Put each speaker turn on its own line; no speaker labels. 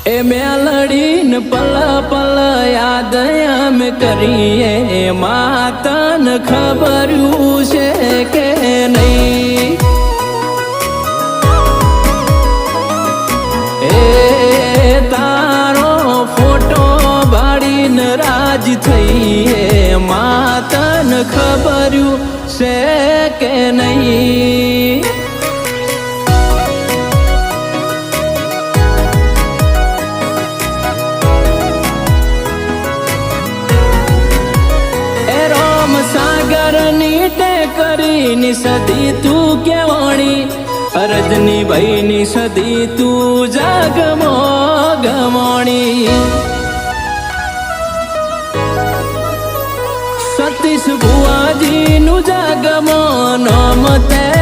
એ મેલડીન પલ પલ યાદ અમે કરીએ માતન ખબર્યું છે કે નહીં એ તારો ફોટો બાળીને રાજ થઈએ માતન ખબર્યું છે કે નહીં સાગરની ટેકરીની સદી તું કેવાણી રજની ભાઈની સદી તું જાગમો ગમણી સતીશ ભુવાજીનું જાગમો નામ તે